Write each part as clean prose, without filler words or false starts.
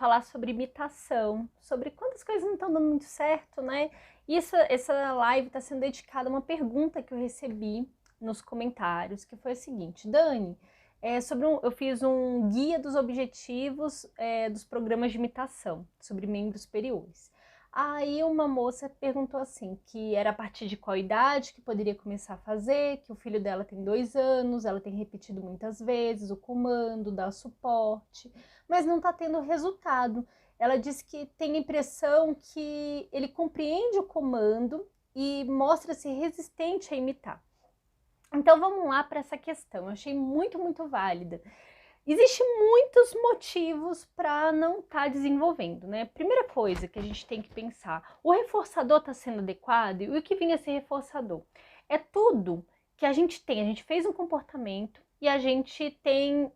falar sobre imitação, sobre quantas coisas não estão dando muito certo, né? E essa live está sendo dedicada a uma pergunta que eu recebi nos comentários, que foi a seguinte: Dani, eu fiz um guia dos objetivos dos programas de imitação sobre membros superiores. Aí uma moça perguntou assim, que era a partir de qual idade que poderia começar a fazer, que o filho dela tem 2 anos, ela tem repetido muitas vezes o comando, dá suporte, mas não está tendo resultado. Ela disse que tem a impressão que ele compreende o comando e mostra-se resistente a imitar. Então vamos lá para essa questão, eu achei muito, muito válida. Existem muitos motivos para não estar desenvolvendo, né? Primeira coisa que a gente tem que pensar, o reforçador está sendo adequado? E o que vinha a ser reforçador? É tudo que a gente tem, a gente fez um comportamento e a gente tem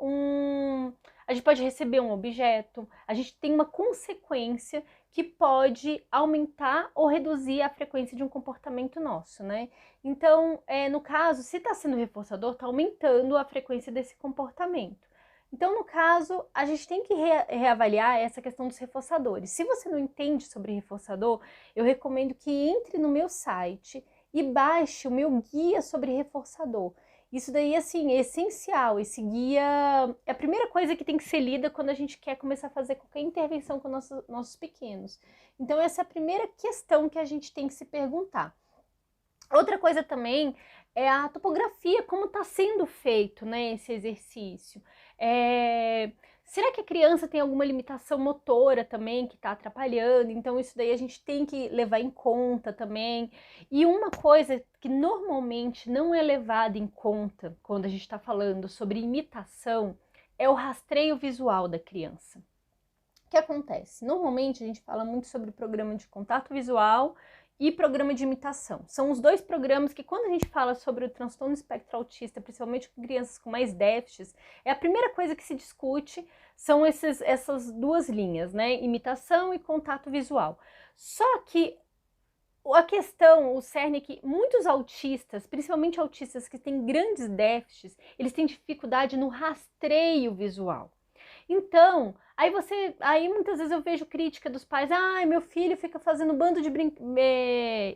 a gente pode receber um objeto, a gente tem uma consequência que pode aumentar ou reduzir a frequência de um comportamento nosso, né? Então, no caso, se está sendo reforçador, está aumentando a frequência desse comportamento. Então, no caso, a gente tem que reavaliar essa questão dos reforçadores. Se você não entende sobre reforçador, eu recomendo que entre no meu site e baixe o meu guia sobre reforçador. Isso daí, assim, é essencial. Esse guia é a primeira coisa que tem que ser lida quando a gente quer começar a fazer qualquer intervenção com nossos pequenos. Então, essa é a primeira questão que a gente tem que se perguntar. Outra coisa também é a topografia, como está sendo feito, né, esse exercício. Será que a criança tem alguma limitação motora também que está atrapalhando? Então isso daí a gente tem que levar em conta também. E uma coisa que normalmente não é levada em conta quando a gente está falando sobre imitação é o rastreio visual da criança. O que acontece? Normalmente a gente fala muito sobre o programa de contato visual e programa de imitação. São os dois programas que, quando a gente fala sobre o transtorno espectro autista, principalmente com crianças com mais déficits, é a primeira coisa que se discute, são essas duas linhas, né? Imitação e contato visual. Só que a questão, o cerne é que muitos autistas, principalmente autistas que têm grandes déficits, eles têm dificuldade no rastreio visual. Então, aí muitas vezes eu vejo crítica dos pais, meu filho fica fazendo bando de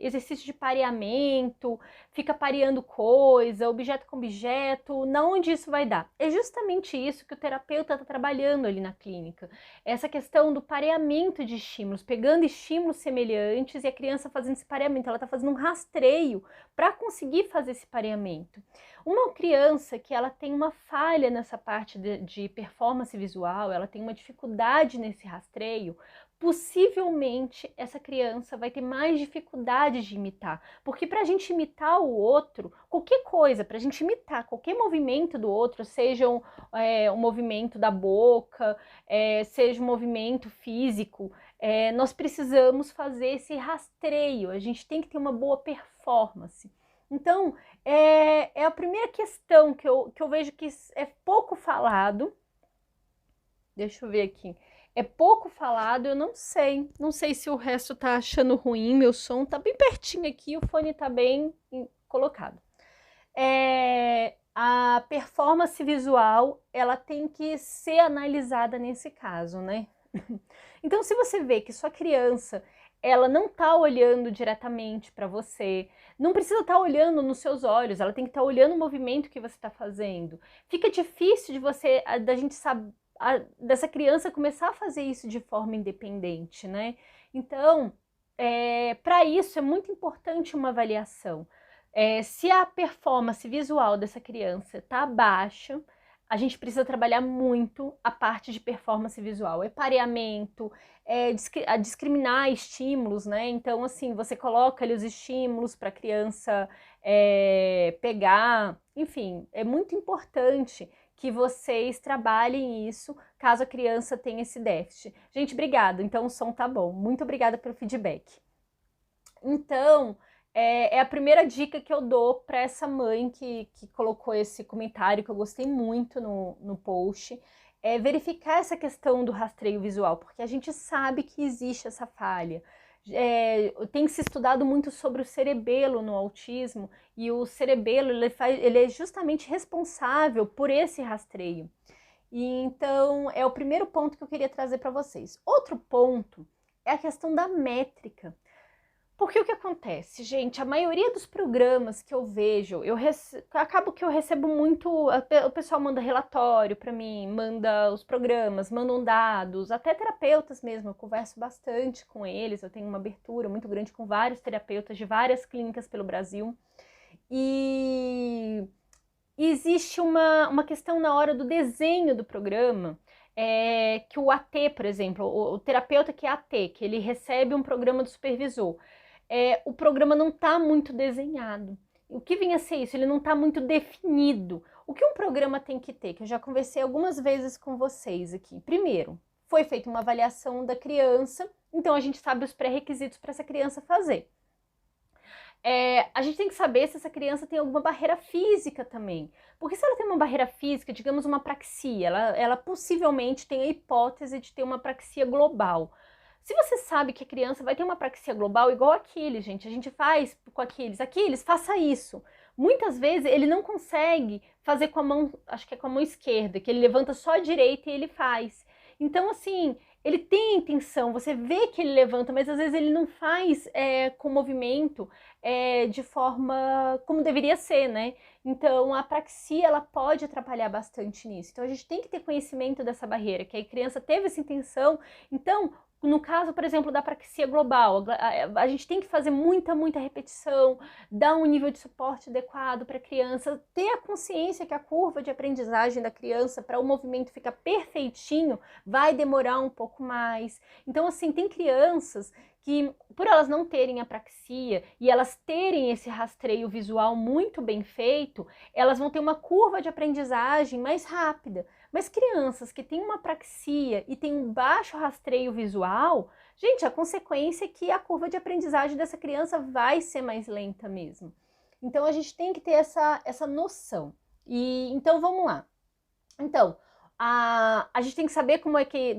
exercício de pareamento, fica pareando coisa, objeto com objeto, na onde isso vai dar? É justamente isso que o terapeuta está trabalhando ali na clínica, essa questão do pareamento de estímulos, pegando estímulos semelhantes e a criança fazendo esse pareamento, ela está fazendo um rastreio para conseguir fazer esse pareamento. Uma criança que ela tem uma falha nessa parte de performance visual, ela tem uma dificuldade nesse rastreio, possivelmente essa criança vai ter mais dificuldade de imitar. Porque para a gente imitar o outro, qualquer coisa, para a gente imitar qualquer movimento do outro, seja um movimento da boca, seja um movimento físico, nós precisamos fazer esse rastreio, a gente tem que ter uma boa performance. Então, é a primeira questão que eu vejo que é pouco falado. Deixa eu ver aqui. É pouco falado, eu não sei se o resto tá achando ruim, meu som tá bem pertinho aqui, o fone tá bem colocado. A performance visual, ela tem que ser analisada nesse caso, né? Então, se você vê que sua criança, ela não tá olhando diretamente para você, não precisa estar olhando nos seus olhos, ela tem que estar olhando o movimento que você está fazendo. Fica difícil da gente saber, dessa criança começar a fazer isso de forma independente, né? Então, para isso é muito importante uma avaliação. Se a performance visual dessa criança está baixa, a gente precisa trabalhar muito a parte de performance visual, pareamento, discriminar estímulos, né? Então, assim, você coloca ali os estímulos para a criança pegar, enfim, é muito importante que vocês trabalhem isso, caso a criança tenha esse déficit. Gente, obrigada, então o som tá bom, muito obrigada pelo feedback. Então, é a primeira dica que eu dou para essa mãe que colocou esse comentário, que eu gostei muito no post, é verificar essa questão do rastreio visual, porque a gente sabe que existe essa falha. Tem se estudado muito sobre o cerebelo no autismo, e o cerebelo ele é justamente responsável por esse rastreio. E então é o primeiro ponto que eu queria trazer para vocês. Outro ponto é a questão da métrica. Porque o que acontece, gente, a maioria dos programas que eu vejo, acabo que eu recebo muito, o pessoal manda relatório para mim, manda os programas, mandam dados, até terapeutas mesmo, eu converso bastante com eles, eu tenho uma abertura muito grande com vários terapeutas de várias clínicas pelo Brasil. E existe uma questão na hora do desenho do programa, que o AT, por exemplo, o terapeuta que é AT, que ele recebe um programa do supervisor, o programa não está muito desenhado. O que vem a ser isso? Ele não está muito definido. O que um programa tem que ter? Que eu já conversei algumas vezes com vocês aqui. Primeiro, foi feita uma avaliação da criança, então a gente sabe os pré-requisitos para essa criança fazer. A gente tem que saber se essa criança tem alguma barreira física também. Porque se ela tem uma barreira física, digamos uma apraxia, ela possivelmente tem a hipótese de ter uma apraxia global. Se você sabe que a criança vai ter uma apraxia global igual a Aquiles, gente, a gente faz com Aquiles, faça isso. Muitas vezes ele não consegue fazer com a mão, acho que é com a mão esquerda, que ele levanta só a direita e ele faz. Então, assim, ele tem a intenção, você vê que ele levanta, mas às vezes ele não faz com movimento de forma como deveria ser, né? Então, a apraxia, ela pode atrapalhar bastante nisso. Então, a gente tem que ter conhecimento dessa barreira, que a criança teve essa intenção. Então, no caso, por exemplo, da apraxia global, a gente tem que fazer muita repetição, dar um nível de suporte adequado para a criança, ter a consciência que a curva de aprendizagem da criança, para o movimento ficar perfeitinho, vai demorar um pouco mais. Então, assim, tem crianças que, por elas não terem apraxia e elas terem esse rastreio visual muito bem feito, elas vão ter uma curva de aprendizagem mais rápida. Mas crianças que têm uma apraxia e têm um baixo rastreio visual, gente, a consequência é que a curva de aprendizagem dessa criança vai ser mais lenta mesmo. Então, a gente tem que ter essa noção. E então, vamos lá. Então, a gente tem que saber como é que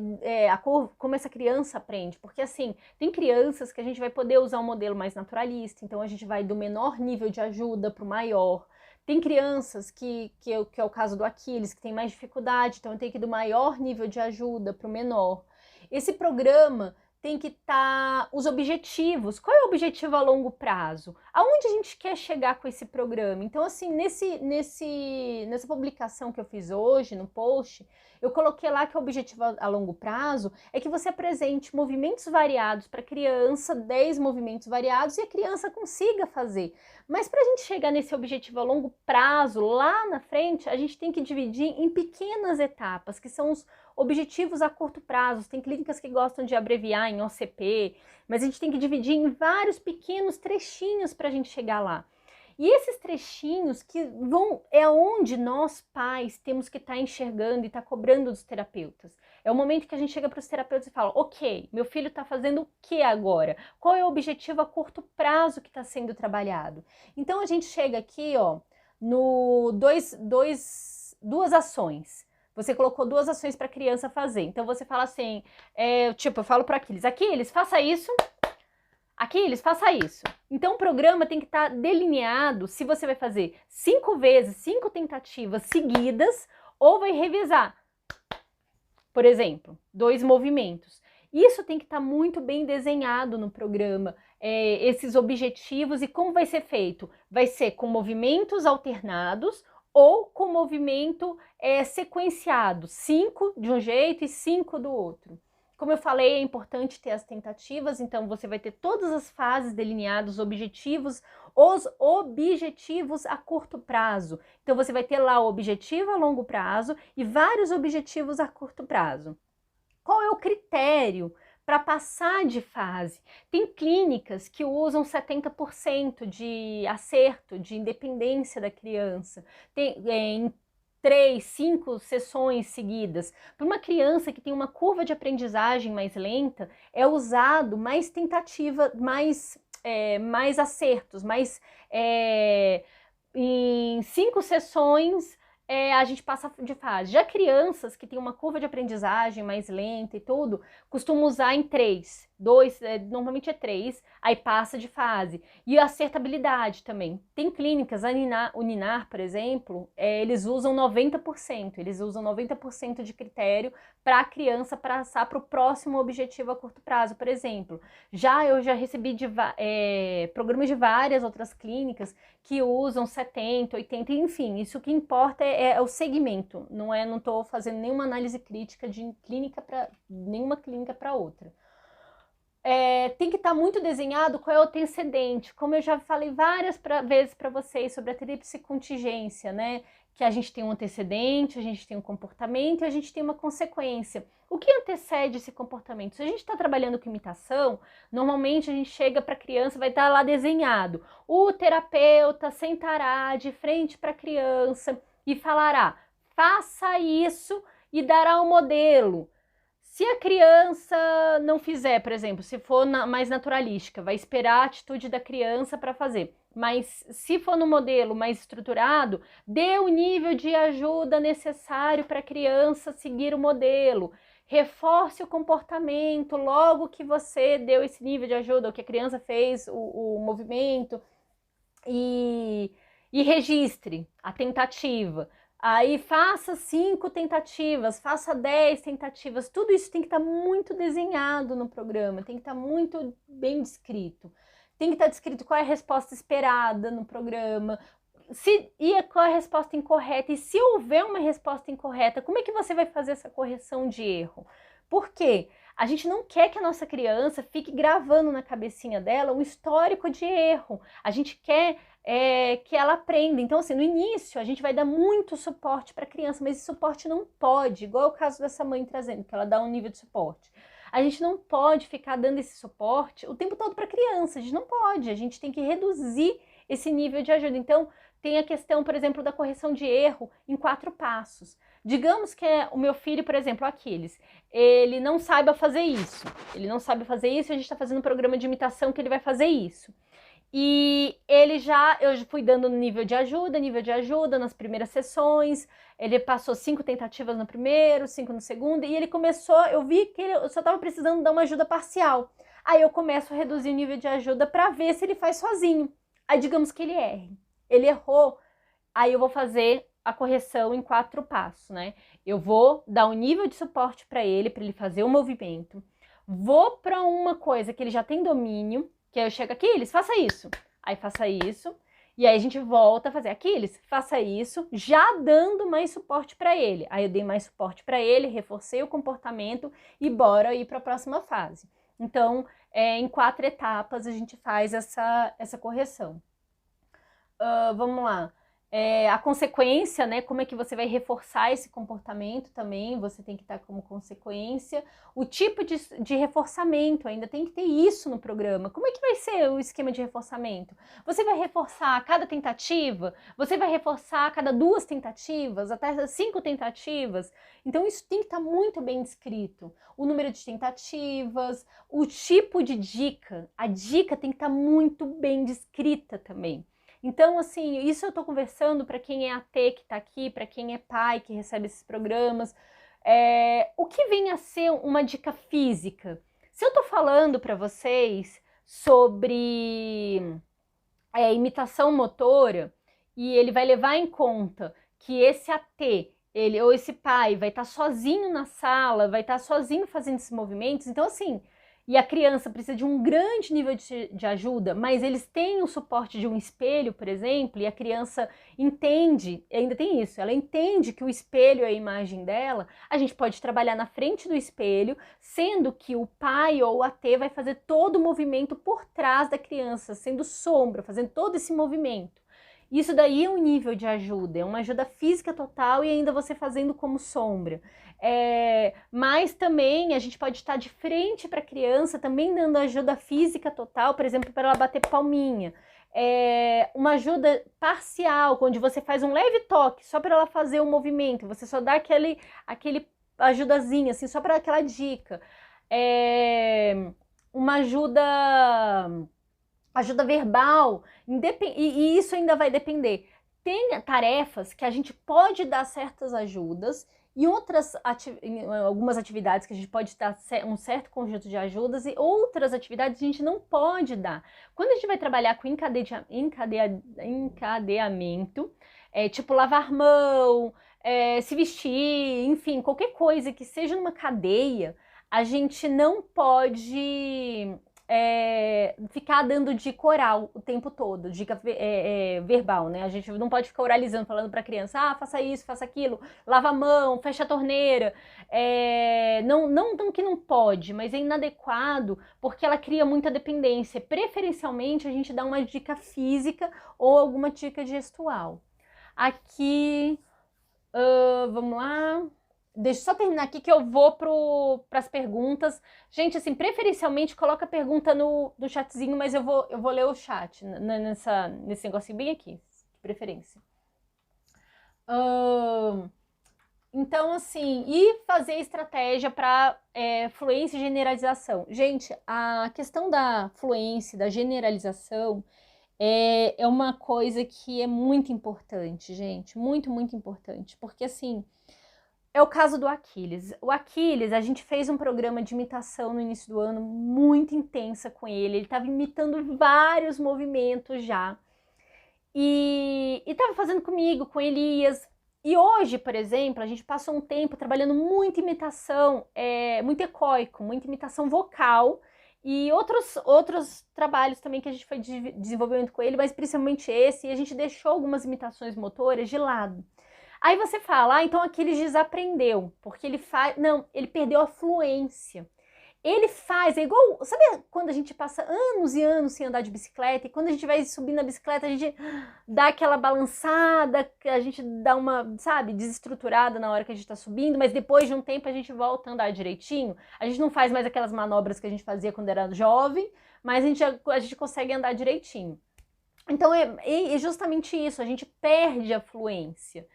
como essa criança aprende, porque assim, tem crianças que a gente vai poder usar um modelo mais naturalista, então a gente vai do menor nível de ajuda para o maior. Tem crianças que é o caso do Aquiles, que tem mais dificuldade, então eu tenho que ir do maior nível de ajuda para o menor. Esse programa tem que estar os objetivos. Qual é o objetivo a longo prazo? Aonde a gente quer chegar com esse programa? Então, assim, nessa publicação que eu fiz hoje, no post, eu coloquei lá que o objetivo a longo prazo é que você apresente movimentos variados para a criança, 10 movimentos variados, e a criança consiga fazer. Mas para a gente chegar nesse objetivo a longo prazo, lá na frente, a gente tem que dividir em pequenas etapas, que são os objetivos a curto prazo. Tem clínicas que gostam de abreviar em OCP, mas a gente tem que dividir em vários pequenos trechinhos para a gente chegar lá. E esses trechinhos que é onde nós, pais, temos que estar enxergando e estar cobrando dos terapeutas. É o momento que a gente chega para os terapeutas e fala, ok, meu filho está fazendo o que agora? Qual é o objetivo a curto prazo que está sendo trabalhado? Então a gente chega aqui, ó, no duas ações. Você colocou 2 ações para a criança fazer. Então você fala assim, eu falo para Aquiles, faça isso. Aquiles, faça isso. Então o programa tem que estar delineado se você vai fazer 5 vezes, 5 tentativas seguidas, ou vai revezar. Por exemplo, 2 movimentos. Isso tem que estar muito bem desenhado no programa, esses objetivos e como vai ser feito. Vai ser com movimentos alternados ou com movimento sequenciado, 5 de um jeito e 5 do outro. Como eu falei, é importante ter as tentativas, então você vai ter todas as fases delineadas, os objetivos a curto prazo. Então você vai ter lá o objetivo a longo prazo e vários objetivos a curto prazo. Qual é o critério para passar de fase? Tem clínicas que usam 70% de acerto, de independência da criança. Em 3, 5 sessões seguidas. Para uma criança que tem uma curva de aprendizagem mais lenta, é usado mais tentativa, mais acertos, em 5 sessões a gente passa de fase. Já crianças que têm uma curva de aprendizagem mais lenta e tudo, costumam usar em 3. 2, normalmente é 3, aí passa de fase. E a acertabilidade também. Tem clínicas, o Ninar, por exemplo, eles usam 90%, eles usam 90% de critério para a criança passar para o próximo objetivo a curto prazo, por exemplo. Eu já recebi programas de várias outras clínicas que usam 70, 80, enfim, isso que importa é o segmento, não estou fazendo nenhuma análise crítica de nenhuma clínica para outra. Tem que estar muito desenhado qual é o antecedente, como eu já falei várias vezes para vocês sobre a tríplice contingência, né? Que a gente tem um antecedente, a gente tem um comportamento e a gente tem uma consequência. O que antecede esse comportamento? Se a gente está trabalhando com imitação, normalmente a gente chega para a criança, vai estar lá desenhado. O terapeuta sentará de frente para a criança e falará, faça isso e dará um modelo. Se a criança não fizer, por exemplo, se for mais naturalística, vai esperar a atitude da criança para fazer. Mas se for no modelo mais estruturado, dê o nível de ajuda necessário para a criança seguir o modelo. Reforce o comportamento logo que você deu esse nível de ajuda, ou que a criança fez o movimento, e registre a tentativa. Aí faça 5 tentativas, faça 10 tentativas, tudo isso tem que estar muito desenhado no programa, tem que estar muito bem descrito. Tem que estar descrito qual é a resposta esperada no programa, qual é a resposta incorreta, e se houver uma resposta incorreta, como é que você vai fazer essa correção de erro? Por quê? A gente não quer que a nossa criança fique gravando na cabecinha dela um histórico de erro. A gente quer que ela aprenda. Então, assim, no início a gente vai dar muito suporte para a criança, mas esse suporte não pode, igual é o caso dessa mãe trazendo, que ela dá um nível de suporte. A gente não pode ficar dando esse suporte o tempo todo para a criança, a gente não pode, a gente tem que reduzir esse nível de ajuda. Então, tem a questão, por exemplo, da correção de erro em 4 passos. Digamos que o meu filho, por exemplo, Aquiles, ele não saiba fazer isso. Ele não sabe fazer isso, a gente está fazendo um programa de imitação que ele vai fazer isso. E eu fui dando nível de ajuda nas primeiras sessões, ele passou 5 tentativas no primeiro, 5 no segundo, e ele começou, eu vi que eu só estava precisando dar uma ajuda parcial. Aí eu começo a reduzir o nível de ajuda para ver se ele faz sozinho. Aí digamos que ele erre. Ele errou, aí eu vou fazer a correção em 4 passos, né? Eu vou dar um nível de suporte para ele fazer o movimento. Vou para uma coisa que ele já tem domínio, que aí eu chego aqui, Aquiles, faça isso. Aí faça isso. E aí a gente volta a fazer, Aquiles, faça isso, já dando mais suporte para ele. Aí eu dei mais suporte para ele, reforcei o comportamento e bora ir para a próxima fase. Então, em 4 etapas a gente faz essa correção. Vamos lá. A consequência, né? Como é que você vai reforçar esse comportamento também, você tem que estar como consequência. O tipo de reforçamento, ainda tem que ter isso no programa. Como é que vai ser o esquema de reforçamento? Você vai reforçar a cada tentativa? Você vai reforçar a cada 2 tentativas? Até 5 tentativas? Então isso tem que estar muito bem descrito. O número de tentativas, o tipo de dica. A dica tem que estar muito bem descrita também. Então, assim, isso eu estou conversando para quem é AT que está aqui, para quem é pai que recebe esses programas. O que vem a ser uma dica física? Se eu estou falando para vocês sobre imitação motora e ele vai levar em conta que esse AT, ou esse pai vai estar sozinho na sala, vai estar sozinho fazendo esses movimentos, então assim... E a criança precisa de um grande nível de ajuda, mas eles têm o suporte de um espelho, por exemplo, e a criança entende, ainda tem isso, ela entende que o espelho é a imagem dela, a gente pode trabalhar na frente do espelho, sendo que o pai ou o AT vai fazer todo o movimento por trás da criança, sendo sombra, fazendo todo esse movimento. Isso daí é um nível de ajuda, é uma ajuda física total e ainda você fazendo como sombra. Mas também a gente pode estar de frente para a criança, também dando ajuda física total, por exemplo, para ela bater palminha. Uma ajuda parcial, onde você faz um leve toque, só para ela fazer o movimento, você só dá aquele ajudazinha, assim, só para aquela dica. Uma ajuda verbal, e isso ainda vai depender. Tem tarefas que a gente pode dar certas ajudas e em algumas atividades que a gente pode dar um certo conjunto de ajudas e outras atividades a gente não pode dar. Quando a gente vai trabalhar com encadeamento, tipo lavar mão, se vestir, enfim, qualquer coisa que seja numa cadeia, a gente não pode ficar dando dica oral o tempo todo, dica verbal, né? A gente não pode ficar oralizando, falando para a criança, faça isso, faça aquilo, lava a mão, fecha a torneira. Não que não pode, mas é inadequado porque ela cria muita dependência. Preferencialmente, a gente dá uma dica física ou alguma dica gestual. Aqui, vamos lá. Deixa eu só terminar aqui que eu vou para as perguntas. Gente, assim, preferencialmente coloca a pergunta no chatzinho, mas eu vou ler o chat nesse negocinho bem aqui, de preferência. Então, assim, e fazer estratégia para fluência e generalização. Gente, a questão da fluência, da generalização, é uma coisa que é muito importante, gente, muito, muito importante, porque assim, é o caso do Aquiles. O Aquiles, a gente fez um programa de imitação no início do ano muito intensa com ele estava imitando vários movimentos já, e estava fazendo comigo, com Elias, e hoje, por exemplo, a gente passou um tempo trabalhando muita imitação, muito ecoico, muita imitação vocal, e outros trabalhos também que a gente foi desenvolvendo com ele, mas principalmente esse, e a gente deixou algumas imitações motoras de lado. Aí você fala, então Aquiles desaprendeu, porque ele faz... Não, ele perdeu a fluência. Ele faz, é igual... Sabe quando a gente passa anos e anos sem andar de bicicleta, e quando a gente vai subir na bicicleta, a gente dá aquela balançada, a gente dá uma, sabe, desestruturada na hora que a gente tá subindo, mas depois de um tempo a gente volta a andar direitinho. A gente não faz mais aquelas manobras que a gente fazia quando era jovem, mas a gente consegue andar direitinho. Então é justamente isso, a gente perde a fluência.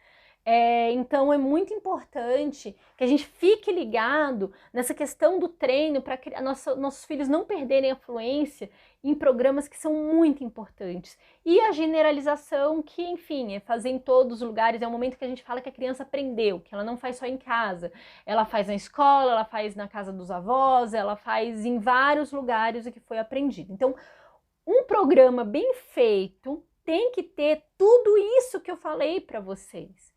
Então é muito importante que a gente fique ligado nessa questão do treino para que nossos filhos não perderem a fluência em programas que são muito importantes. E a generalização, que enfim, é fazer em todos os lugares, é o momento que a gente fala que a criança aprendeu, que ela não faz só em casa, ela faz na escola, ela faz na casa dos avós, ela faz em vários lugares o que foi aprendido. Então, um programa bem feito tem que ter tudo isso que eu falei para vocês.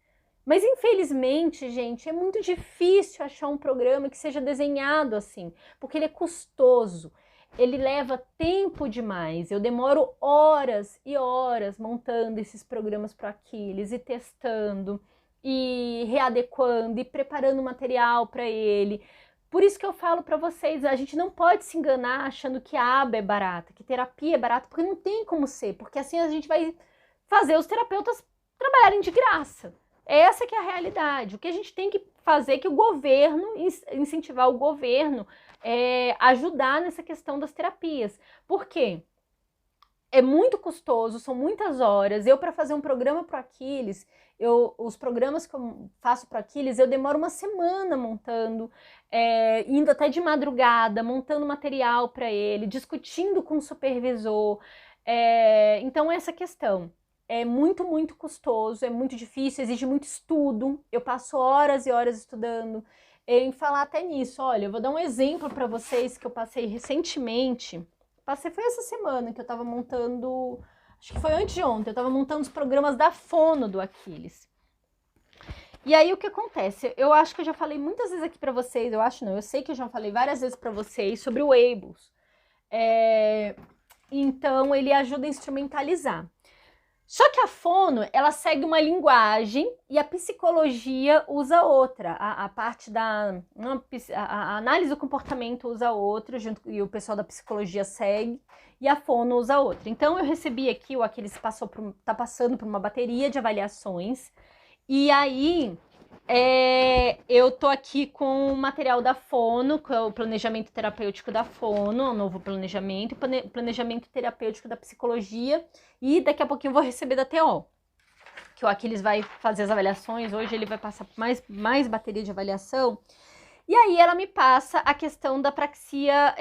Mas infelizmente, gente, é muito difícil achar um programa que seja desenhado assim, porque ele é custoso, ele leva tempo demais. Eu demoro horas e horas montando esses programas para Aquiles e testando e readequando e preparando material para ele. Por isso que eu falo para vocês, a gente não pode se enganar achando que a aba é barata, que terapia é barata, porque não tem como ser, porque assim a gente vai fazer os terapeutas trabalharem de graça. Essa que é a realidade. O que a gente tem que fazer é que o governo, incentivar o governo, ajudar nessa questão das terapias. Por quê? É muito custoso, são muitas horas. Eu, para fazer um programa para o Aquiles, os programas que eu faço para o Aquiles, eu demoro uma semana montando, indo até de madrugada, montando material para ele, discutindo com o supervisor. Então, essa questão. É muito, muito custoso, é muito difícil, exige muito estudo. Eu passo horas e horas estudando. Em falar até nisso, olha, eu vou dar um exemplo para vocês que eu passei recentemente. Foi essa semana que eu tava montando, acho que foi antes de ontem, eu tava montando os programas da fono do Aquiles. E aí o que acontece? Eu acho que eu já falei muitas vezes aqui para vocês, eu sei que eu já falei várias vezes para vocês sobre o Abels. Então ele ajuda a instrumentalizar. Só que a fono, ela segue uma linguagem e a psicologia usa outra. A parte a análise do comportamento usa outra, e o pessoal da psicologia segue, e a fono usa outra. Então eu recebi aqui, o Aquiles tá passando por uma bateria de avaliações, e aí eu tô aqui com o material da fono, que é o planejamento terapêutico da fono, o novo planejamento, planejamento terapêutico da psicologia, e daqui a pouquinho eu vou receber da TO, que o Aquiles vai fazer as avaliações, hoje ele vai passar mais bateria de avaliação, e aí ela me passa a questão da praxia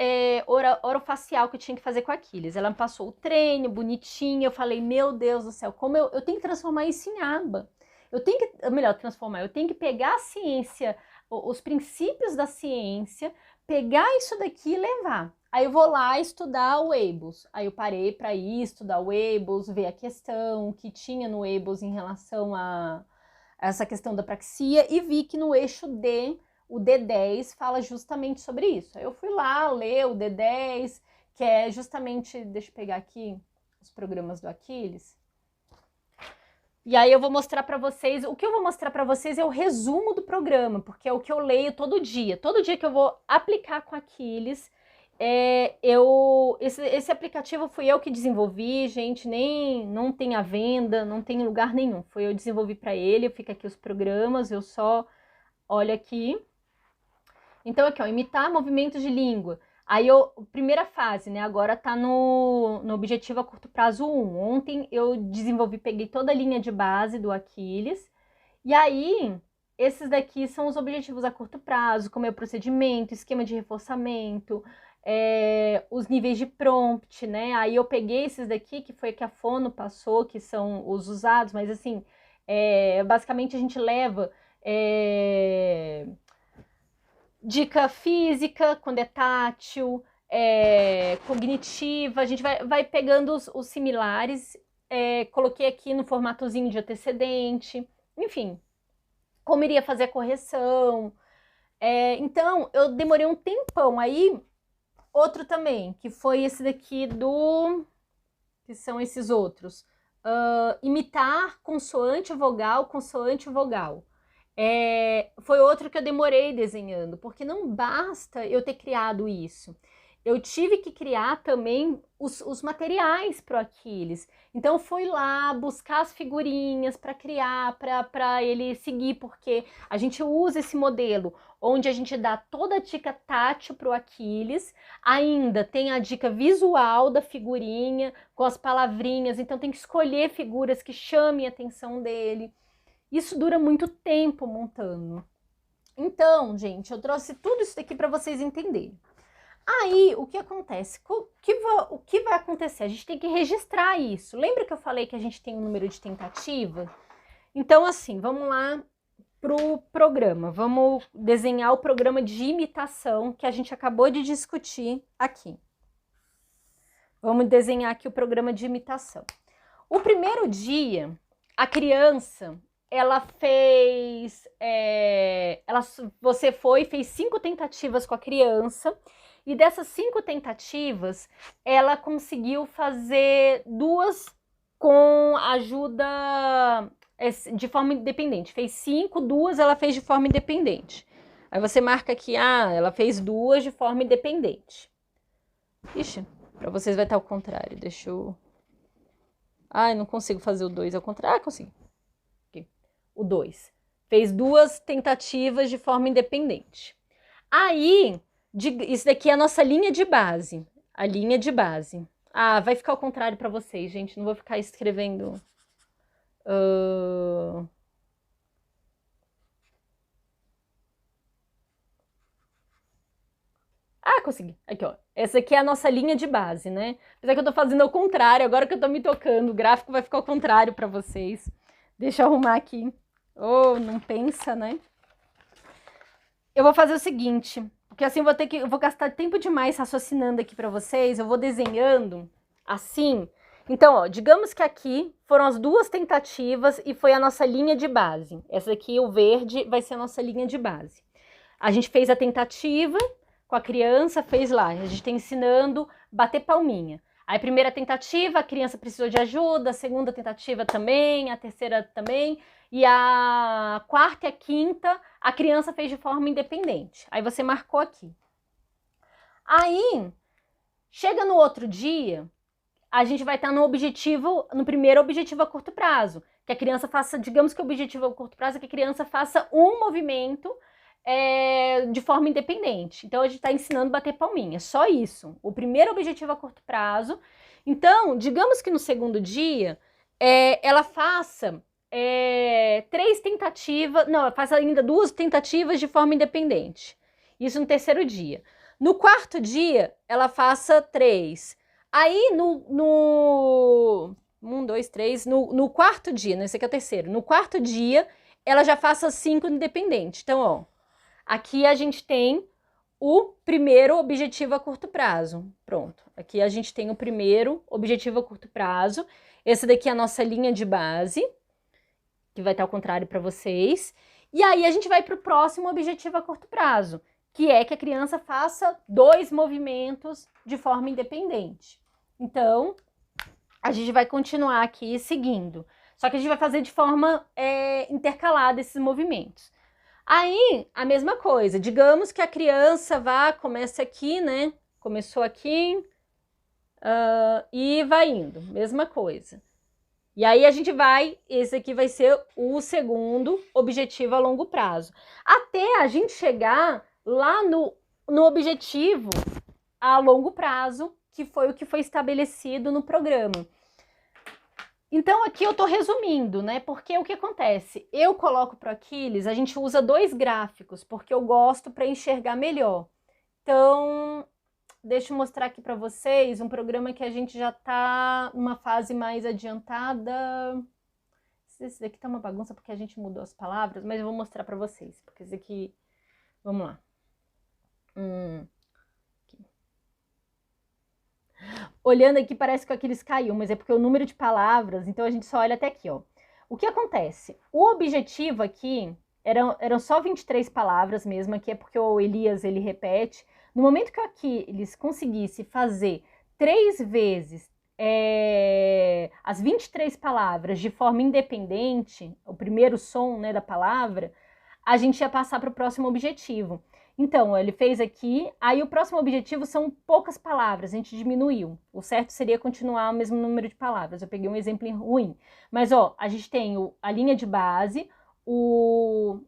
orofacial que eu tinha que fazer com o Aquiles. Ela me passou o treino, bonitinho, eu falei, meu Deus do céu, como eu tenho que transformar isso em aba. Eu tenho que, melhor, transformar, eu tenho que pegar a ciência, os princípios da ciência, pegar isso daqui e levar. Aí eu vou lá estudar o Weibull. Aí eu parei para ir estudar o Weibull, ver a questão que tinha no Weibull em relação a essa questão da praxia e vi que no eixo D, o D10 fala justamente sobre isso. Aí eu fui lá ler o D10, que é justamente, deixa eu pegar aqui os programas do Aquiles. E aí eu vou mostrar para vocês, o que eu vou mostrar para vocês é o resumo do programa, porque é o que eu leio todo dia. Todo dia que eu vou aplicar com Aquiles, esse aplicativo fui eu que desenvolvi, gente, não tem à venda, não tem em lugar nenhum. Foi eu que desenvolvi para ele, fica aqui os programas, eu só olho aqui. Então aqui, ó, imitar movimentos de língua. Aí, primeira fase, né? Agora tá no objetivo a curto prazo 1. Ontem eu desenvolvi, peguei toda a linha de base do Aquiles. E aí, esses daqui são os objetivos a curto prazo, como é o procedimento, esquema de reforçamento, os níveis de prompt, né? Aí eu peguei esses daqui, que foi que a Fono passou, que são os usados, mas assim, basicamente a gente leva... dica física, quando é tátil, cognitiva, a gente vai pegando os similares, coloquei aqui no formatozinho de antecedente, enfim, como iria fazer a correção. Então, eu demorei um tempão. Aí, outro também, que foi esse daqui que são esses outros. Imitar consoante, vogal, consoante, vogal. Foi outro que eu demorei desenhando, porque não basta eu ter criado isso. Eu tive que criar também os materiais para o Aquiles. Então, fui lá buscar as figurinhas para criar, para ele seguir, porque a gente usa esse modelo onde a gente dá toda a dica tátil para o Aquiles, ainda tem a dica visual da figurinha, com as palavrinhas, então tem que escolher figuras que chamem a atenção dele. Isso dura muito tempo montando. Então, gente, eu trouxe tudo isso daqui para vocês entenderem. Aí, o que acontece? O que vai acontecer? A gente tem que registrar isso. Lembra que eu falei que a gente tem um número de tentativa? Então, assim, vamos lá pro programa. Vamos desenhar o programa de imitação que a gente acabou de discutir aqui. Vamos desenhar aqui o programa de imitação. O primeiro dia, a criança... ela fez, você fez 5 tentativas com a criança, e dessas 5 tentativas, ela conseguiu fazer 2 com ajuda de forma independente. Fez 5, 2 ela fez de forma independente. Aí você marca aqui, ela fez 2 de forma independente. Ixi, para vocês vai estar ao contrário, deixa eu... Ai, não consigo fazer o 2 ao contrário. Consegui. O 2. Fez 2 tentativas de forma independente. Aí, isso daqui é a nossa linha de base. A linha de base. Vai ficar ao contrário para vocês, gente. Não vou ficar escrevendo... consegui. Aqui, ó. Essa aqui é a nossa linha de base, né? Apesar que eu tô fazendo ao contrário. Agora que eu tô me tocando, o gráfico vai ficar ao contrário para vocês. Deixa eu arrumar aqui. Não pensa, né? Eu vou fazer o seguinte, porque assim eu vou gastar tempo demais raciocinando aqui para vocês. Eu vou desenhando assim. Então, ó, digamos que aqui foram as 2 tentativas e foi a nossa linha de base. Essa aqui, o verde, vai ser a nossa linha de base. A gente fez a tentativa com a criança, fez lá. A gente tá ensinando bater palminha. Aí, primeira tentativa, a criança precisou de ajuda, a segunda tentativa também, a terceira também, e a quarta e a quinta, a criança fez de forma independente. Aí você marcou aqui. Aí, chega no outro dia, a gente vai estar no primeiro objetivo a curto prazo, que a criança faça, digamos que o objetivo a curto prazo é que a criança faça um movimento de forma independente. Então, a gente está ensinando a bater palminha, só isso. O primeiro objetivo a curto prazo. Então, digamos que no segundo dia, ela faça 3 tentativas, não, ela faça ainda 2 tentativas de forma independente. Isso no terceiro dia. No quarto dia, ela faça 3. Aí, no 1, 2, 3, no quarto dia, né? Esse aqui é o terceiro. No quarto dia, ela já faça 5 independentes. Então, ó, aqui a gente tem o primeiro objetivo a curto prazo. Pronto, aqui a gente tem o primeiro objetivo a curto prazo. Esse daqui é a nossa linha de base, que vai estar ao contrário para vocês. E aí a gente vai para o próximo objetivo a curto prazo, que é que a criança faça 2 movimentos de forma independente. Então, a gente vai continuar aqui seguindo. Só que a gente vai fazer de forma intercalada esses movimentos. Aí, a mesma coisa. Digamos que a criança comece aqui, né? Começou aqui e vai indo. Mesma coisa. E aí a gente esse aqui vai ser o segundo objetivo a longo prazo. Até a gente chegar lá no objetivo a longo prazo, que foi o que foi estabelecido no programa. Então aqui eu tô resumindo, né? Porque o que acontece? Eu coloco pro Aquiles, a gente usa 2 gráficos, porque eu gosto para enxergar melhor. Então, deixa eu mostrar aqui para vocês um programa que a gente já tá numa fase mais adiantada. Esse daqui tá uma bagunça porque a gente mudou as palavras, mas eu vou mostrar para vocês, porque esse aqui... Vamos lá. Olhando aqui parece que aqueles caiu, mas é porque o número de palavras, então a gente só olha até aqui, ó. O que acontece? O objetivo aqui eram só 23 palavras mesmo, aqui é porque o Elias, ele repete. No momento que aqui eles conseguissem fazer 3 vezes as 23 palavras de forma independente, o primeiro som, né, da palavra, a gente ia passar para o próximo objetivo. Então, ele fez aqui, aí o próximo objetivo são poucas palavras, a gente diminuiu. O certo seria continuar o mesmo número de palavras, eu peguei um exemplo ruim. Mas, ó, a gente tem a linha de base,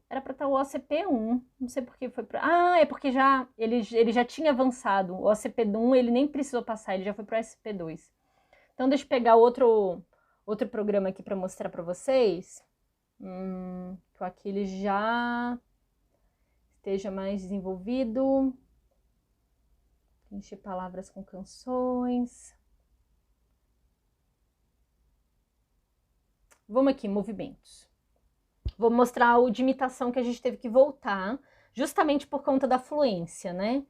era para estar o OCP1, não sei por que foi para... Ah, é porque ele já tinha avançado, o OCP1 ele nem precisou passar, ele já foi para o OCP2. Então, deixa eu pegar outro programa aqui para mostrar para vocês. Que aqui ele já... esteja mais desenvolvido. Preencher palavras com canções. Vamos aqui, movimentos. Vou mostrar o de imitação que a gente teve que voltar, justamente por conta da fluência, né?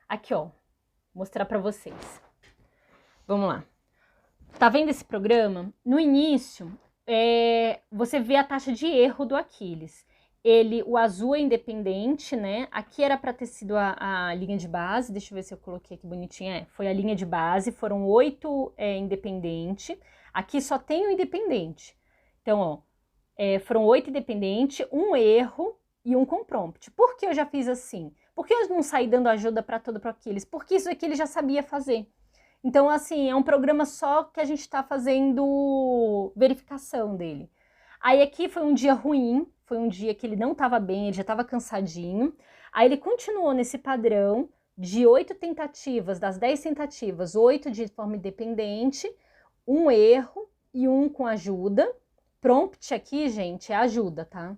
Aqui, ó. Vou mostrar para vocês. Vamos lá. Tá vendo esse programa? No início, você vê a taxa de erro do Aquiles. O azul é independente, né? Aqui era para ter sido a linha de base. Deixa eu ver se eu coloquei aqui bonitinha. Foi a linha de base, foram 8 independente. Aqui só tem o independente. Então, ó, foram 8 independente, 1 erro e 1 com prompt. Por que eu já fiz assim? Por que eu não saí dando ajuda para todo pro Aquiles? Porque isso aqui ele já sabia fazer. Então, assim, é um programa só que a gente está fazendo verificação dele. Aí aqui foi um dia ruim, foi um dia que ele não estava bem, ele já estava cansadinho. Aí ele continuou nesse padrão de 8 tentativas, das 10 tentativas, 8 de forma independente, 1 erro e 1 com ajuda. Prompt aqui, gente, é ajuda, tá?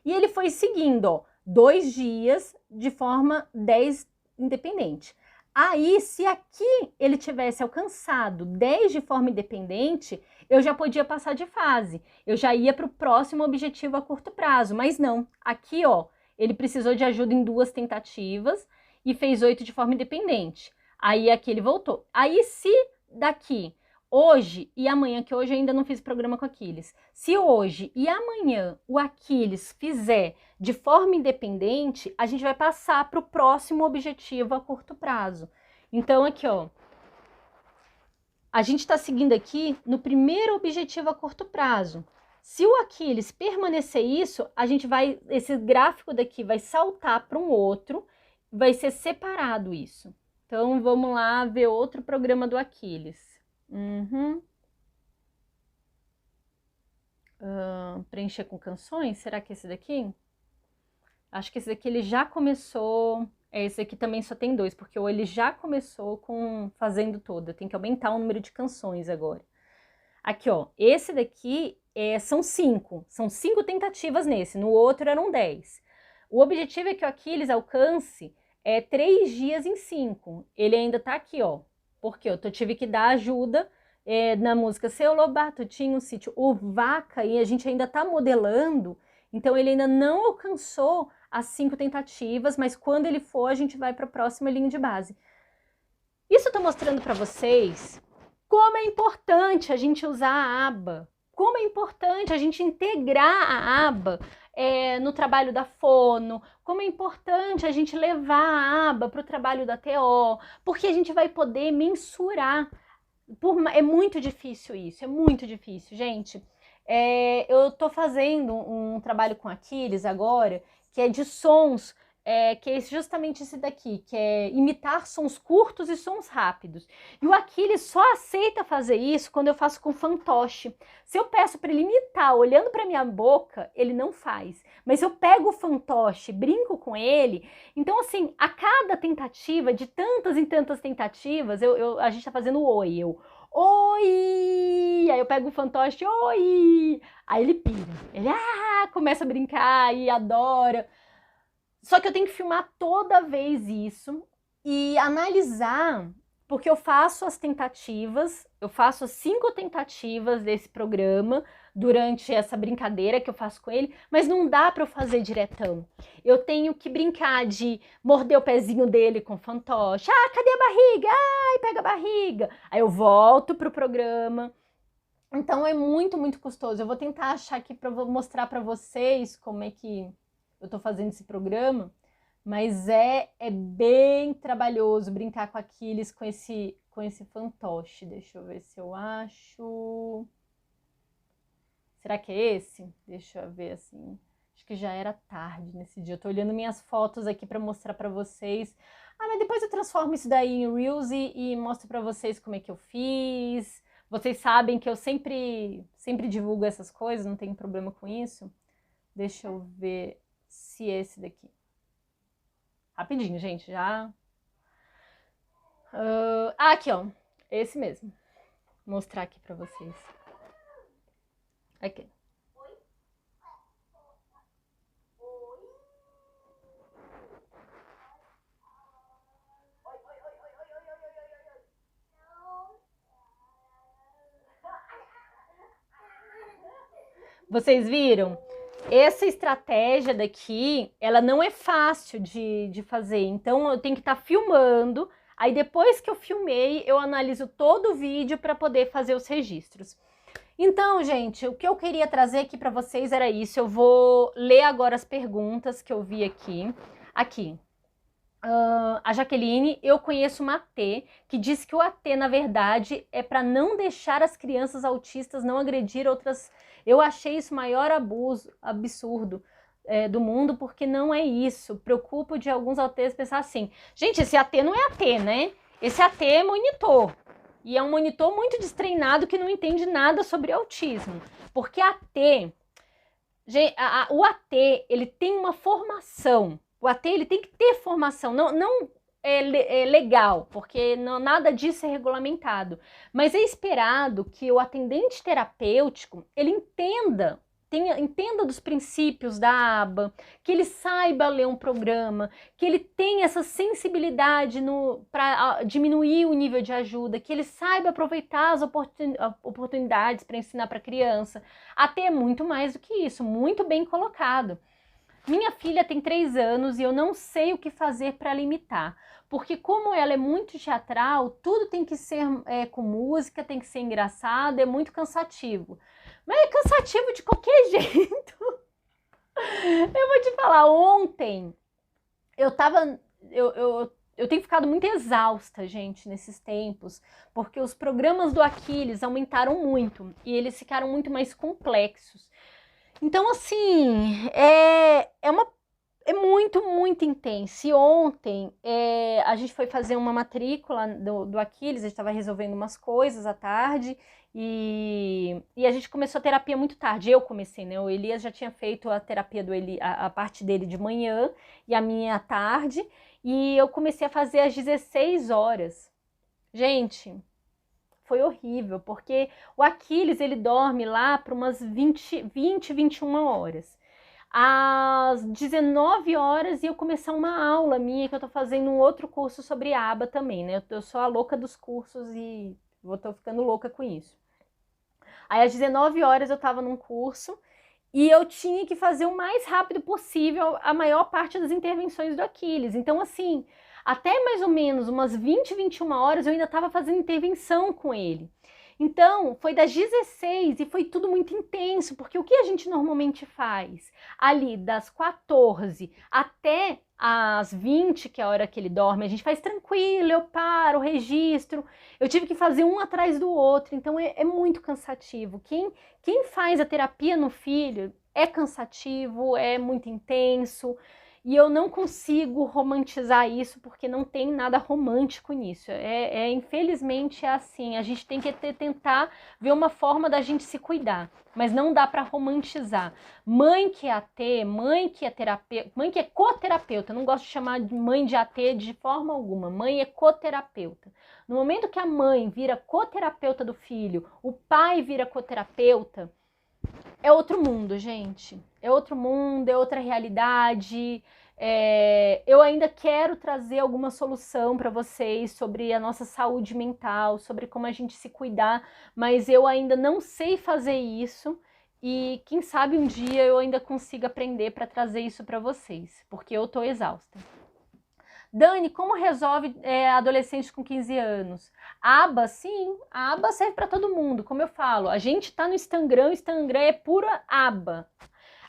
E ele foi seguindo, ó, 2 dias de forma 10 independente. Aí, se aqui ele tivesse alcançado 10 de forma independente, eu já podia passar de fase. Eu já ia para o próximo objetivo a curto prazo, mas não. Aqui, ó, ele precisou de ajuda em 2 tentativas e fez 8 de forma independente. Aí aqui ele voltou. Aí, se daqui, hoje e amanhã, que hoje eu ainda não fiz programa com Aquiles, se hoje e amanhã o Aquiles fizer de forma independente, a gente vai passar para o próximo objetivo a curto prazo. Então, aqui, ó, a gente está seguindo aqui no primeiro objetivo a curto prazo. Se o Aquiles permanecer isso, a gente esse gráfico daqui vai saltar para um outro, vai ser separado isso. Então, vamos lá ver outro programa do Aquiles. Preencher com canções, será que esse daqui? Acho que esse daqui ele já começou, esse aqui também só tem 2, porque ele já começou fazendo todo, eu tenho que aumentar o número de canções agora. Aqui, ó, esse daqui são 5 tentativas nesse, no outro eram 10. O objetivo é que o Aquiles alcance 3 dias em 5, ele ainda tá aqui, ó, porque eu tive que dar ajuda na música Seu Lobato tinha um sítio, o Vaca, e a gente ainda tá modelando, então ele ainda não alcançou as 5 tentativas, mas quando ele for, a gente vai para a próxima linha de base. Isso eu tô mostrando para vocês como é importante a gente usar a aba, como é importante a gente integrar a aba no trabalho da fono, como é importante a gente levar a aba para o trabalho da TO, porque a gente vai poder mensurar. É muito difícil isso, é muito difícil, gente. Eu tô fazendo um trabalho com Aquiles agora, que é de sons, que é justamente esse daqui, que é imitar sons curtos e sons rápidos. E o Aquiles só aceita fazer isso quando eu faço com fantoche. Se eu peço para ele imitar olhando para minha boca, ele não faz. Mas se eu pego o fantoche, brinco com ele, então assim, a cada tentativa, de tantas e tantas tentativas, a gente tá fazendo o oi, oi! Aí eu pego o fantoche, oi! Aí ele pira, ele começa a brincar e adora. Só que eu tenho que filmar toda vez isso e analisar, porque eu faço as tentativas, eu faço as 5 tentativas desse programa durante essa brincadeira que eu faço com ele, mas não dá para eu fazer diretão. Eu tenho que brincar de morder o pezinho dele com fantoche. Cadê a barriga? Ai, pega a barriga. Aí eu volto pro programa. Então é muito, muito custoso. Eu vou tentar achar aqui para mostrar para vocês como é que eu tô fazendo esse programa, mas é bem trabalhoso brincar com Aquiles com esse fantoche. Deixa eu ver se eu acho. Será que é esse? Deixa eu ver assim. Acho que já era tarde nesse dia. Eu tô olhando minhas fotos aqui para mostrar para vocês. Mas depois eu transformo isso daí em Reels e mostro para vocês como é que eu fiz. Vocês sabem que eu sempre divulgo essas coisas, não tenho problema com isso. Deixa eu ver se é esse daqui. Rapidinho, gente, já. Aqui, ó. Esse mesmo. Vou mostrar aqui pra vocês. Aqui. Vocês viram? Essa estratégia daqui, ela não é fácil de fazer. Então, eu tenho que estar filmando. Aí, depois que eu filmei, eu analiso todo o vídeo para poder fazer os registros. Então, gente, o que eu queria trazer aqui para vocês era isso. Eu vou ler agora as perguntas que eu vi aqui. Aqui. A Jaqueline, eu conheço uma AT que diz que o AT, na verdade, é para não deixar as crianças autistas não agredir outras. Eu achei isso o maior absurdo do mundo, porque não é isso. Preocupo de alguns ATs pensar assim, gente, esse AT não é AT, né? Esse AT é monitor. E é um monitor muito destreinado que não entende nada sobre autismo. Porque o AT, ele tem uma formação. O AT, ele tem que ter formação, não é legal, porque nada disso é regulamentado. Mas é esperado que o atendente terapêutico, ele entenda dos princípios da aba, que ele saiba ler um programa, que ele tenha essa sensibilidade para diminuir o nível de ajuda, que ele saiba aproveitar as oportunidades para ensinar para a criança. Até muito mais do que isso, muito bem colocado. Minha filha tem 3 anos e eu não sei o que fazer para limitar, porque como ela é muito teatral, tudo tem que ser com música, tem que ser engraçado, é muito cansativo. Mas é cansativo de qualquer jeito. Eu vou te falar, ontem eu tenho ficado muito exausta, gente, nesses tempos, porque os programas do Aquiles aumentaram muito e eles ficaram muito mais complexos. Então, assim, é muito, muito intenso. E ontem a gente foi fazer uma matrícula do Aquiles, a gente estava resolvendo umas coisas à tarde e a gente começou a terapia muito tarde. Eu comecei, né? O Elias já tinha feito a terapia a parte dele de manhã e a minha à tarde. E eu comecei a fazer às 16 horas. Gente, foi horrível, porque o Aquiles, ele dorme lá para umas 21 horas. Às 19 horas ia começar uma aula minha, que eu tô fazendo um outro curso sobre aba também, né? Eu sou a louca dos cursos e tô ficando louca com isso. Aí às 19 horas eu tava num curso e eu tinha que fazer o mais rápido possível a maior parte das intervenções do Aquiles. Então assim, até mais ou menos umas 20, 21 horas eu ainda tava fazendo intervenção com ele. Então, foi das 16 e foi tudo muito intenso, porque o que a gente normalmente faz? Ali das 14 até às 20, que é a hora que ele dorme, a gente faz tranquilo, eu paro, registro. Eu tive que fazer um atrás do outro, então é muito cansativo. Quem faz a terapia no filho é cansativo, é muito intenso. E eu não consigo romantizar isso porque não tem nada romântico nisso. Infelizmente é assim, a gente tem que tentar ver uma forma da gente se cuidar, mas não dá para romantizar. Mãe que é AT, mãe que é terapeuta, mãe que é coterapeuta, eu não gosto de chamar de mãe de AT de forma alguma, mãe é coterapeuta. No momento que a mãe vira coterapeuta do filho, o pai vira coterapeuta, é outro mundo, gente. É outro mundo, é outra realidade. Eu ainda quero trazer alguma solução para vocês sobre a nossa saúde mental, sobre como a gente se cuidar, mas eu ainda não sei fazer isso e quem sabe um dia eu ainda consiga aprender para trazer isso para vocês, porque eu tô exausta. Dani, como resolve adolescente com 15 anos? A aba, sim, a aba serve para todo mundo, como eu falo. A gente tá no Instagram, o Instagram é pura aba.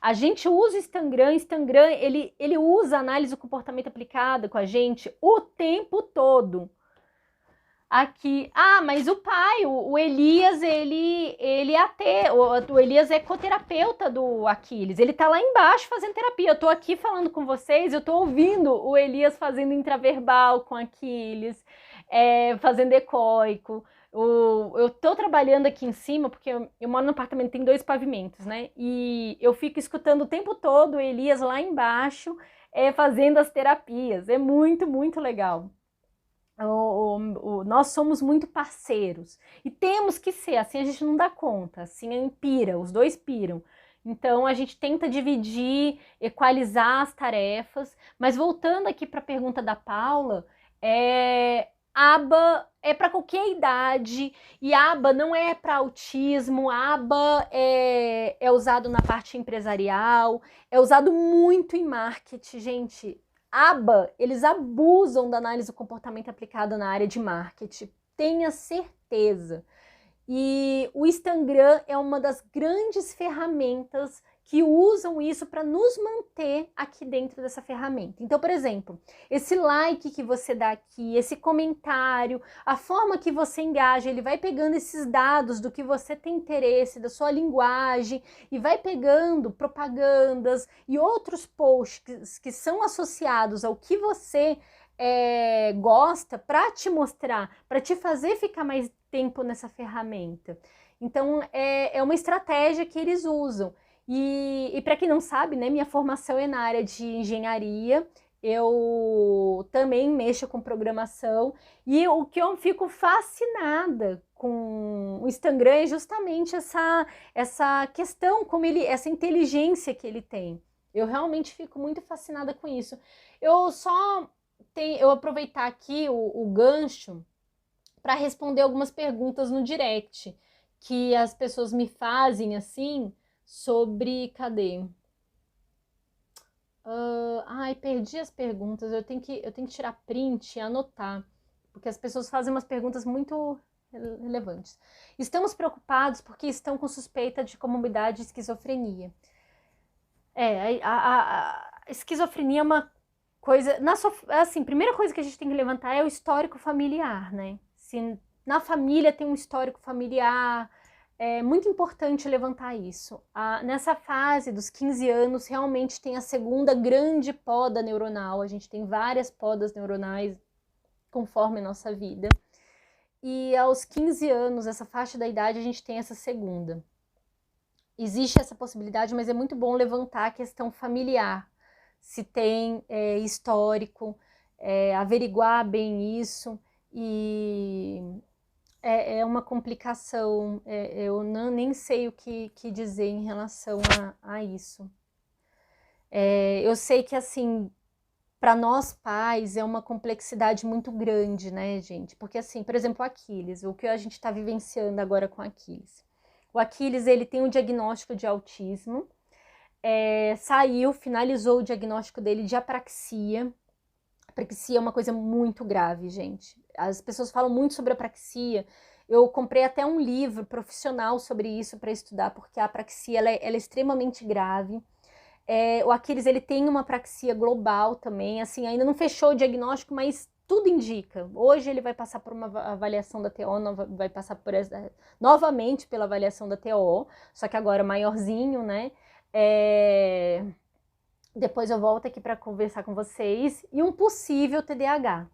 A gente usa o Instagram, ele usa a análise do comportamento aplicada com a gente o tempo todo. Aqui, mas o pai, o Elias, ele é AT, o Elias é coterapeuta do Aquiles, ele tá lá embaixo fazendo terapia, eu tô aqui falando com vocês, eu tô ouvindo o Elias fazendo intraverbal com Aquiles, fazendo ecoico, eu tô trabalhando aqui em cima, porque eu moro num apartamento, tem 2 pavimentos, né, e eu fico escutando o tempo todo o Elias lá embaixo, fazendo as terapias, é muito, muito legal. Nós somos muito parceiros e temos que ser, assim a gente não dá conta, assim pira, os dois piram. Então a gente tenta dividir, equalizar as tarefas, mas voltando aqui para a pergunta da Paula, aba é para qualquer idade e aba não é para autismo, aba é usado na parte empresarial, é usado muito em marketing, gente. aba, eles abusam da análise do comportamento aplicada na área de marketing, tenha certeza. E o Instagram é uma das grandes ferramentas que usam isso para nos manter aqui dentro dessa ferramenta. Então, por exemplo, esse like que você dá aqui, esse comentário, a forma que você engaja, ele vai pegando esses dados do que você tem interesse, da sua linguagem, e vai pegando propagandas e outros posts que são associados ao que você gosta para te mostrar, para te fazer ficar mais tempo nessa ferramenta. Então, é uma estratégia que eles usam. E para quem não sabe, né, minha formação é na área de engenharia, eu também mexo com programação, e o que eu fico fascinada com o Instagram é justamente essa questão, essa inteligência que ele tem. Eu realmente fico muito fascinada com isso. Eu aproveitar aqui o gancho para responder algumas perguntas no direct que as pessoas me fazem assim sobre... Cadê? Perdi as perguntas. Eu tenho que tirar print e anotar, porque as pessoas fazem umas perguntas muito relevantes. Estamos preocupados porque estão com suspeita de comorbidade de esquizofrenia. A esquizofrenia é uma coisa... Assim, primeira coisa que a gente tem que levantar é o histórico familiar, né? Se na família tem um histórico familiar, é muito importante levantar isso. Nessa fase dos 15 anos, realmente tem a segunda grande poda neuronal. A gente tem várias podas neuronais conforme a nossa vida. E aos 15 anos, essa faixa da idade, a gente tem essa segunda. Existe essa possibilidade, mas é muito bom levantar a questão familiar. Se tem histórico, averiguar bem isso. E é uma complicação, eu nem sei o que dizer em relação a isso. Eu sei que, assim, para nós pais é uma complexidade muito grande, né, gente? Porque assim, por exemplo, o Aquiles, o que a gente está vivenciando agora com o Aquiles. O Aquiles, ele tem um diagnóstico de autismo, finalizou o diagnóstico dele de apraxia. Apraxia é uma coisa muito grave, gente. As pessoas falam muito sobre apraxia. Eu comprei até um livro profissional sobre isso para estudar, porque a apraxia ela é extremamente grave. O Aquiles, ele tem uma apraxia global também, assim, ainda não fechou o diagnóstico, mas tudo indica. Hoje ele vai passar por uma avaliação da TO, vai passar novamente pela avaliação da TO, só que agora maiorzinho, né? Depois eu volto aqui para conversar com vocês. E um possível TDAH.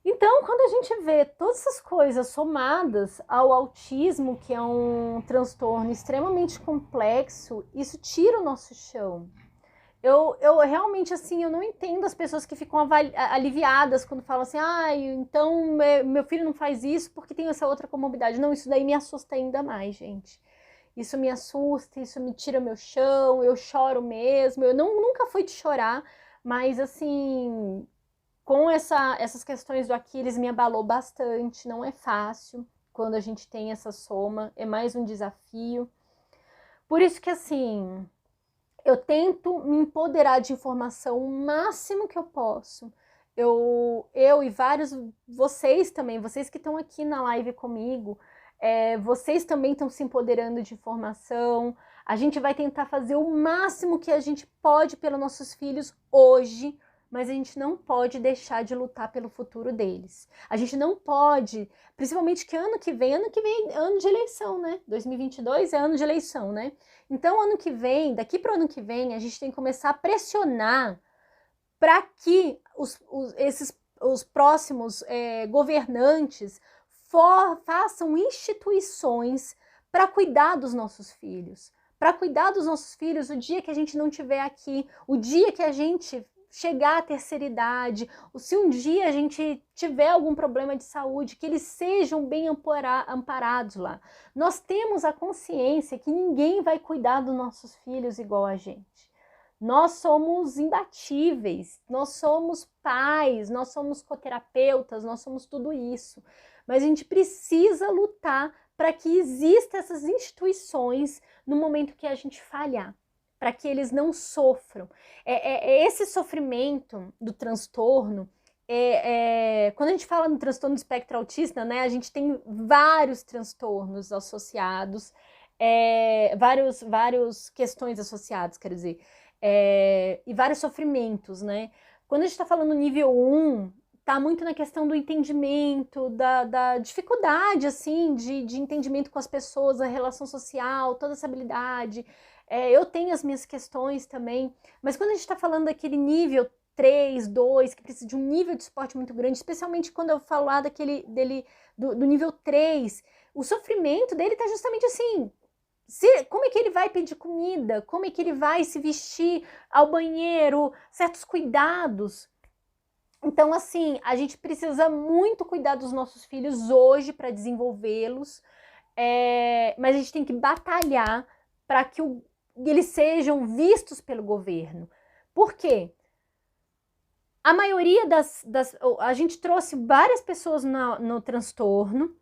Então, quando a gente vê todas essas coisas somadas ao autismo, que é um transtorno extremamente complexo, isso tira o nosso chão. Eu realmente, assim, eu não entendo as pessoas que ficam aliviadas quando falam assim, então meu filho não faz isso porque tem essa outra comorbidade. Não, isso daí me assusta ainda mais, gente. Isso me assusta, isso me tira meu chão, eu choro mesmo. Eu nunca fui de chorar, mas assim, com essas questões do Aquiles me abalou bastante. Não é fácil quando a gente tem essa soma, é mais um desafio. Por isso que assim, eu tento me empoderar de informação o máximo que eu posso. Eu e vários, vocês também, vocês que estão aqui na live comigo, vocês também estão se empoderando de informação. A gente vai tentar fazer o máximo que a gente pode pelos nossos filhos hoje, mas a gente não pode deixar de lutar pelo futuro deles. A gente não pode, principalmente que ano que vem é ano de eleição, né? 2022 é ano de eleição, né? Então, ano que vem, daqui para o ano que vem, a gente tem que começar a pressionar para que os próximos governantes façam instituições para cuidar dos nossos filhos. Para cuidar dos nossos filhos o dia que a gente não estiver aqui, o dia que a gente chegar à terceira idade, se um dia a gente tiver algum problema de saúde, que eles sejam bem amparados lá. Nós temos a consciência que ninguém vai cuidar dos nossos filhos igual a gente. Nós somos imbatíveis, nós somos pais, nós somos coterapeutas, nós somos tudo isso. Mas a gente precisa lutar para que existam essas instituições no momento que a gente falhar, para que eles não sofram. Esse sofrimento do transtorno, quando a gente fala no transtorno do espectro autista, né, a gente tem vários transtornos associados, várias questões associadas, quer dizer, e vários sofrimentos, né? Quando a gente está falando nível 1, tá muito na questão do entendimento, da dificuldade, assim, de entendimento com as pessoas, a relação social, toda essa habilidade. Eu tenho as minhas questões também, mas quando a gente está falando daquele nível 3, 2, que precisa de um nível de suporte muito grande, especialmente quando eu falo lá do nível 3, o sofrimento dele está justamente assim, como é que ele vai pedir comida, como é que ele vai se vestir ao banheiro, certos cuidados. Então, assim, a gente precisa muito cuidar dos nossos filhos hoje para desenvolvê-los, mas a gente tem que batalhar para que eles sejam vistos pelo governo. Por quê? A maioria a gente trouxe várias pessoas no transtorno,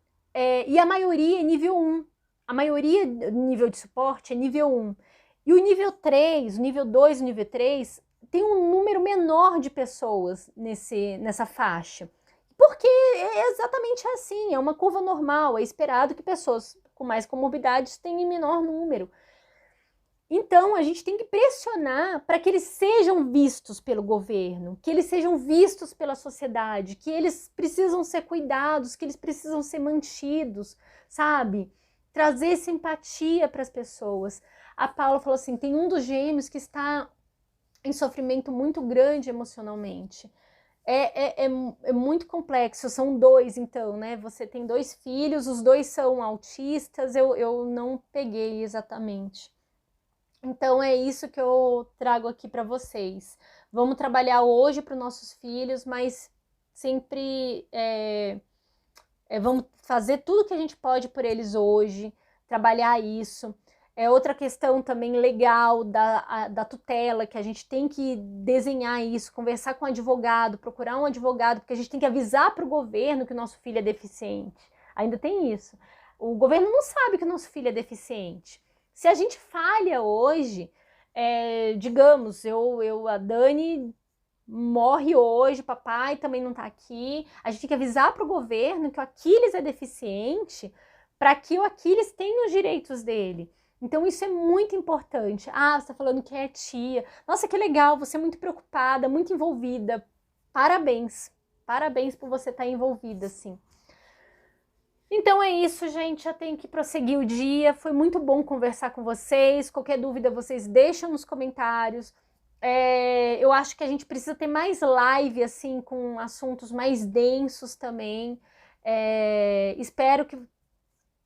e a maioria é nível 1. A maioria do nível de suporte é nível 1. E o nível 3, o nível 2 e o nível 3 tem um número menor de pessoas nessa faixa. Porque é exatamente assim, é uma curva normal, é esperado que pessoas com mais comorbidades tenham menor número. Então, a gente tem que pressionar para que eles sejam vistos pelo governo, que eles sejam vistos pela sociedade, que eles precisam ser cuidados, que eles precisam ser mantidos, sabe? Trazer simpatia para as pessoas. A Paula falou assim, tem um dos gêmeos que está em sofrimento muito grande emocionalmente. É muito complexo, são 2 então, né? Você tem 2 filhos, os 2 são autistas, eu não peguei exatamente. Então é isso que eu trago aqui para vocês. Vamos trabalhar hoje para os nossos filhos, mas sempre vamos fazer tudo que a gente pode por eles hoje, trabalhar isso. É outra questão também legal da tutela, que a gente tem que desenhar isso, conversar com o advogado, procurar um advogado, porque a gente tem que avisar para o governo que o nosso filho é deficiente. Ainda tem isso. O governo não sabe que o nosso filho é deficiente. Se a gente falha hoje, digamos, a Dani morre hoje, papai também não tá aqui, a gente tem que avisar para o governo que o Aquiles é deficiente para que o Aquiles tenha os direitos dele. Então isso é muito importante. Ah, você tá falando que é tia. Nossa, que legal, você é muito preocupada, muito envolvida. Parabéns. Parabéns por você estar envolvida, assim. Então é isso, gente. Já tenho que prosseguir o dia. Foi muito bom conversar com vocês. Qualquer dúvida, vocês deixam nos comentários. Eu acho que a gente precisa ter mais live, assim, com assuntos mais densos também. Espero que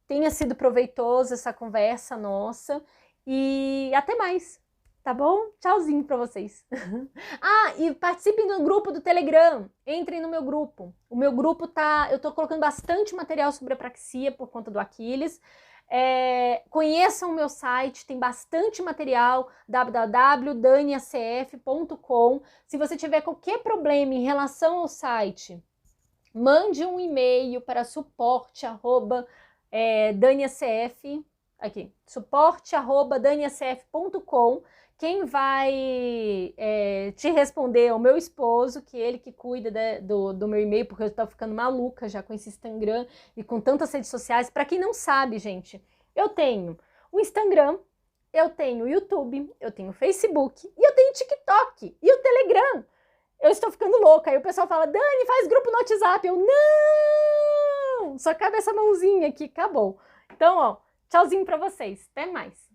tenha sido proveitoso essa conversa nossa e até mais, tá bom? Tchauzinho pra vocês. Ah, e participem do grupo do Telegram, entrem no meu grupo. O meu grupo eu tô colocando bastante material sobre apraxia por conta do Aquiles. Conheçam o meu site, tem bastante material, www.daniacf.com. Se você tiver qualquer problema em relação ao site, mande um e-mail para suporte@daniacf, aqui, suporte@daniacf.com. Quem vai te responder é o meu esposo, que é ele que cuida do meu e-mail, porque eu estou ficando maluca já com esse Instagram e com tantas redes sociais. Para quem não sabe, gente, eu tenho o Instagram, eu tenho o YouTube, eu tenho o Facebook e eu tenho o TikTok e o Telegram. Eu estou ficando louca. Aí o pessoal fala, Dani, faz grupo no WhatsApp. Eu, não! Só cabe essa mãozinha aqui, acabou. Então, ó, tchauzinho pra vocês. Até mais.